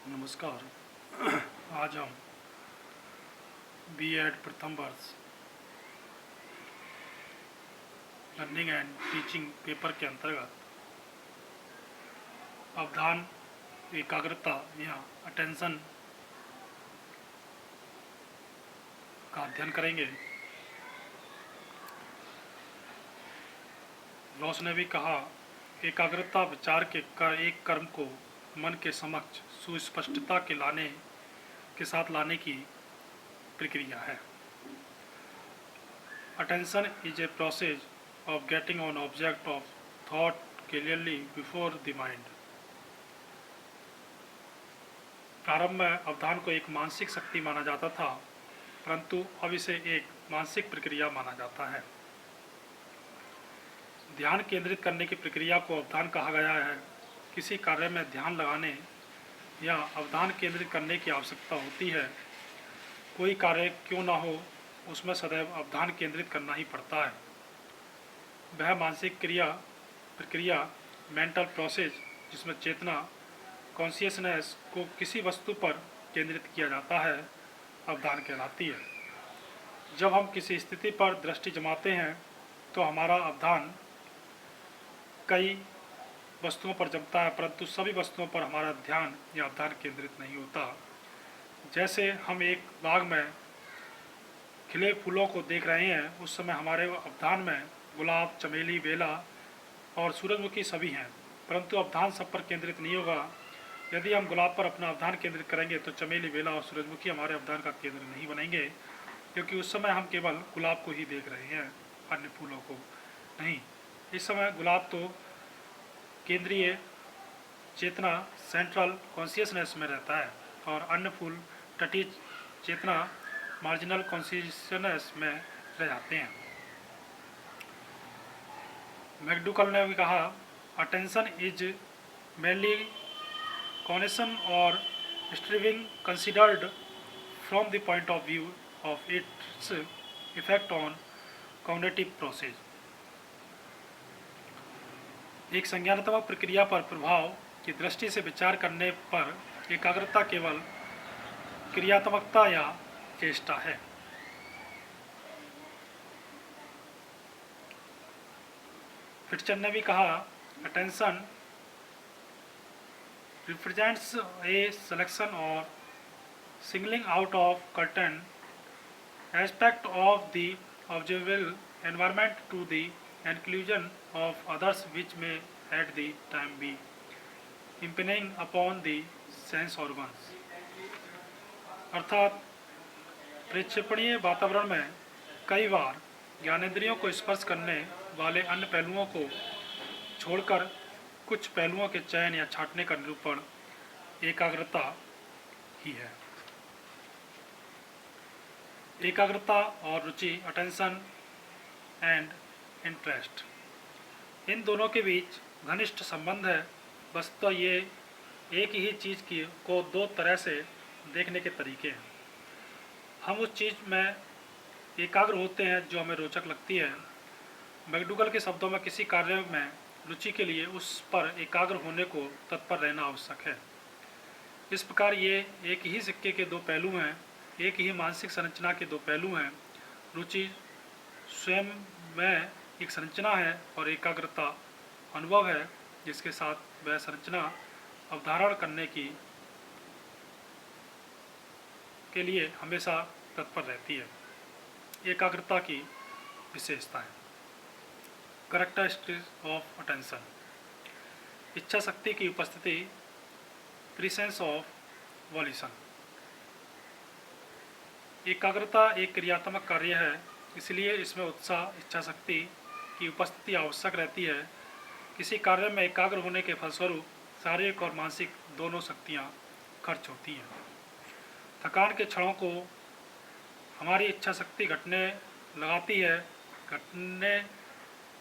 नमस्कार। आज हम बीएड प्रथम वर्ष लर्निंग एंड टीचिंग पेपर के अंतर्गत अवधान एकाग्रता या अटेंशन का अध्ययन करेंगे। रॉस ने भी कहा, एकाग्रता विचार के एक कर्म को मन के समक्ष सुस्पष्टता के साथ लाने की प्रक्रिया है। Attention is a process of getting an object of thought clearly before the mind। प्रारंभ में अवधान को एक मानसिक शक्ति माना जाता था, परंतु अब इसे एक मानसिक प्रक्रिया माना जाता है। ध्यान केंद्रित करने की प्रक्रिया को अवधान कहा गया है। किसी कार्य में ध्यान लगाने या अवधान केंद्रित करने की आवश्यकता होती है। कोई कार्य क्यों ना हो, उसमें सदैव अवधान केंद्रित करना ही पड़ता है। वह मानसिक प्रक्रिया मेंटल प्रोसेस जिसमें चेतना कॉन्शियसनेस को किसी वस्तु पर केंद्रित किया जाता है, अवधान कहलाती है। जब हम किसी स्थिति पर दृष्टि जमाते हैं तो हमारा अवधान कई वस्तुओं पर जमता है, परंतु सभी वस्तुओं पर हमारा ध्यान या अवधान केंद्रित नहीं होता। जैसे हम एक बाग में खिले फूलों को देख रहे हैं, उस समय हमारे अवधान में गुलाब, चमेली, बेला और सूरजमुखी सभी हैं, परंतु अवधान सब पर केंद्रित नहीं होगा। यदि हम गुलाब पर अपना अवधान केंद्रित करेंगे तो चमेली, बेला और सूरजमुखी हमारे अवधान का केंद्र नहीं बनेंगे, क्योंकि उस समय हम केवल गुलाब को ही देख रहे हैं, अन्य फूलों को नहीं। इस समय गुलाब तो केंद्रीय चेतना सेंट्रल कॉन्शियसनेस में रहता है और अन्य फूल तटीय चेतना मार्जिनल कॉन्शियसनेस में रह जाते हैं। मैकडूगल ने भी कहा, अटेंशन इज मेनली कॉग्निशन और striving considered from the point of view of its effect on cognitive process. एक संज्ञानात्मक प्रक्रिया पर प्रभाव की दृष्टि से विचार करने पर एकाग्रता केवल क्रियात्मकता या चेष्टा है। फिटचर ने भी कहा, अटेंशन रिप्रेजेंट्स ए सिलेक्शन और singling out of certain aspect of the observable environment to the exclusion of others which may at the time be impinging upon the sense organs। अर्थात प्रक्षेपणीय वातावरण में कई बार ज्ञानेंद्रियों को स्पर्श करने वाले अन्य पहलुओं को छोड़कर कुछ पहलुओं के चयन या छांटने का निरूपण एकाग्रता ही है। एकाग्रता और रुचि, अटेंशन एंड इंटरेस्ट, इन दोनों के बीच घनिष्ठ संबंध है। वस्तुतः ये एक ही चीज़ को दो तरह से देखने के तरीके हैं। हम उस चीज़ में एकाग्र होते हैं जो हमें रोचक लगती है। मैकडूगल के शब्दों में, किसी कार्य में रुचि के लिए उस पर एकाग्र होने को तत्पर रहना आवश्यक है। इस प्रकार ये एक ही सिक्के के दो पहलू हैं, एक ही मानसिक संरचना के दो पहलू हैं। रुचि स्वयं में एक संरचना है और एकाग्रता अनुभव है, जिसके साथ वह संरचना अवधारण करने के लिए हमेशा तत्पर रहती है। एकाग्रता की विशेषताएं। कैरेक्टरिस्टिक्स ऑफ अटेंशन, इच्छा शक्ति की उपस्थिति, प्रेजेंस ऑफ वॉल्यूशन। एकाग्रता एक क्रियात्मक कार्य है, इसलिए इसमें उत्साह, इच्छा शक्ति की उपस्थिति आवश्यक रहती है। किसी कार्य में एकाग्र होने के फलस्वरूप शारीरिक और मानसिक दोनों शक्तियाँ खर्च होती हैं। थकान के क्षणों को हमारी इच्छा शक्ति घटने लगाती है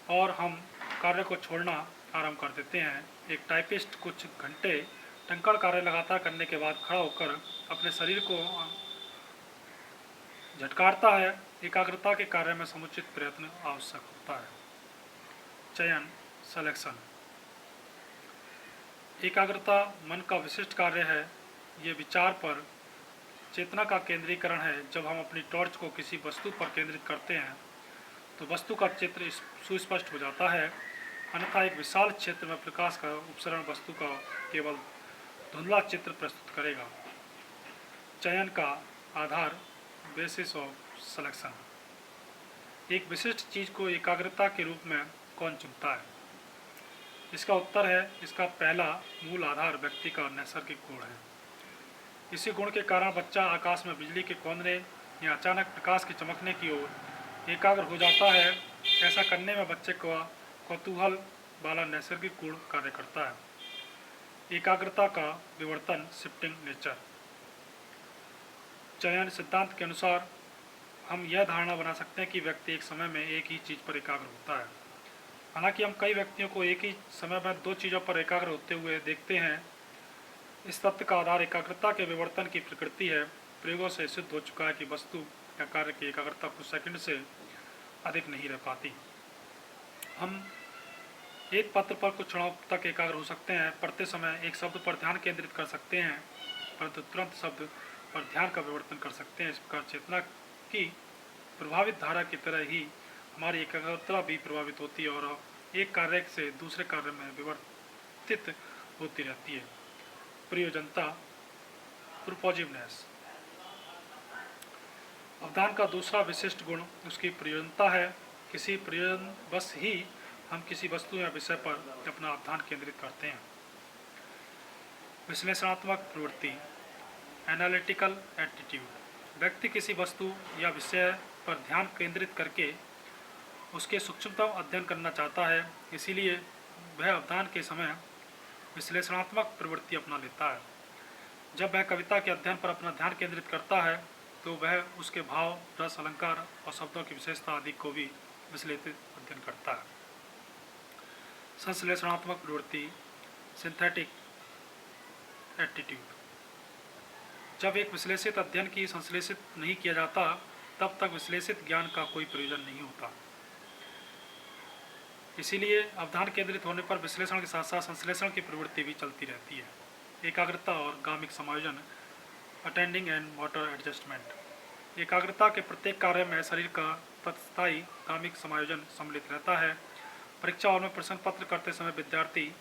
और हम कार्य को छोड़ना आरंभ कर देते हैं। एक टाइपिस्ट कुछ घंटे टंकण कार्य लगातार करने के बाद खड़ा होकर अपने शरीर को झटकारता है। एकाग्रता के कार्य में समुचित प्रयत्न आवश्यक होता है। चयन, सिलेक्शन। एकाग्रता मन का विशिष्ट कार्य है ये विचार पर चेतना का केंद्रीकरण है। जब हम अपनी टॉर्च को किसी वस्तु पर केंद्रित करते हैं तो वस्तु का चित्र सुस्पष्ट हो जाता है, अन्यथा एक विशाल क्षेत्र में प्रकाश का उपसरण वस्तु का केवल धुंधला चित्र प्रस्तुत करेगा। चयन का आधार, बेसिस ऑफ सिलेक्शन। एक विशिष्ट चीज को एकाग्रता के रूप में कौन चुनता है? इसका उत्तर है, इसका पहला मूल आधार व्यक्ति का नैसर्गिक गुण है। इसी गुण के कारण बच्चा आकाश में बिजली के कौंधने या अचानक प्रकाश के चमकने की ओर एकाग्र हो जाता है। ऐसा करने में बच्चे का कौतूहल वाला नैसर्गिक गुण कार्य करता है। एकाग्रता का विवर्तन, शिफ्टिंग नेचर। चयन सिद्धांत के अनुसार हम यह धारणा बना सकते हैं कि व्यक्ति एक समय में एक ही चीज़ पर एकाग्र होता है। हालांकि हम कई व्यक्तियों को एक ही समय में दो चीज़ों पर एकाग्र होते हुए देखते हैं। इस तथ्य का आधार एकाग्रता के विवर्तन की प्रकृति है। प्रयोगों से सिद्ध हो चुका है कि वस्तु या कार्य की एकाग्रता कुछ सेकंड से अधिक नहीं रह पाती। हम एक पत्र पर कुछ क्षणों तक एकाग्र हो सकते हैं, पढ़ते समय एक शब्द पर ध्यान केंद्रित कर सकते हैं, परंतु तुरंत शब्द पर ध्यान का विवर्तन कर सकते हैं। इस प्रकार चेतना की प्रभावित धारा की तरह ही हमारी एकाग्रता भी प्रभावित होती है और एक कार्य से दूसरे कार्य में विवर्तित होती रहती है। प्रयोजनता, प्रोपोजिवनेस। अवधान का दूसरा विशिष्ट गुण उसकी प्रयोजनता है। किसी प्रयोजनवश ही हम किसी वस्तु या विषय पर अपना अवधान केंद्रित करते हैं। विश्लेषणात्मक प्रवृत्ति, एनालिटिकल एटीट्यूड। व्यक्ति किसी वस्तु या विषय पर ध्यान केंद्रित करके उसके सूक्ष्मतम अध्ययन करना चाहता है, इसीलिए वह अवधान के समय विश्लेषणात्मक प्रवृत्ति अपना लेता है। जब वह कविता के अध्ययन पर अपना ध्यान केंद्रित करता है तो वह उसके भाव, रस, अलंकार और शब्दों की विशेषता आदि को भी विश्लेषित अध्ययन करता है। संश्लेषणात्मक प्रवृत्ति, सिंथेटिक एटीट्यूड। जब एक विश्लेषित अध्ययन की संश्लेषित नहीं किया जाता तब तक विश्लेषित ज्ञान का कोई प्रयोजन नहीं होता। इसीलिए अवधान केंद्रित होने पर विश्लेषण के साथ साथ संश्लेषण की प्रवृत्ति भी चलती रहती है। एकाग्रता और गामिक समायोजन, अटेंडिंग एंड मोटर एडजस्टमेंट। एकाग्रता के प्रत्येक कार्य में शरीर का तत्स्थायी गामिक समायोजन सम्मिलित रहता है। परीक्षा हॉल में प्रश्न पत्र करते समय विद्यार्थी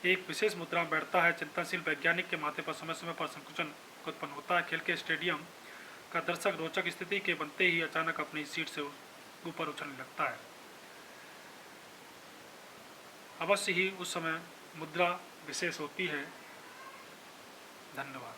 एक विशेष मुद्रा में बैठता है। चिंतनशील वैज्ञानिक के माथे पर समय समय पर संकुचन उत्पन्न होता है। खेल के स्टेडियम का दर्शक रोचक स्थिति के बनते ही अचानक अपनी सीट से ऊपर उछलने लगता है। अवश्य ही उस समय मुद्रा विशेष होती है। धन्यवाद।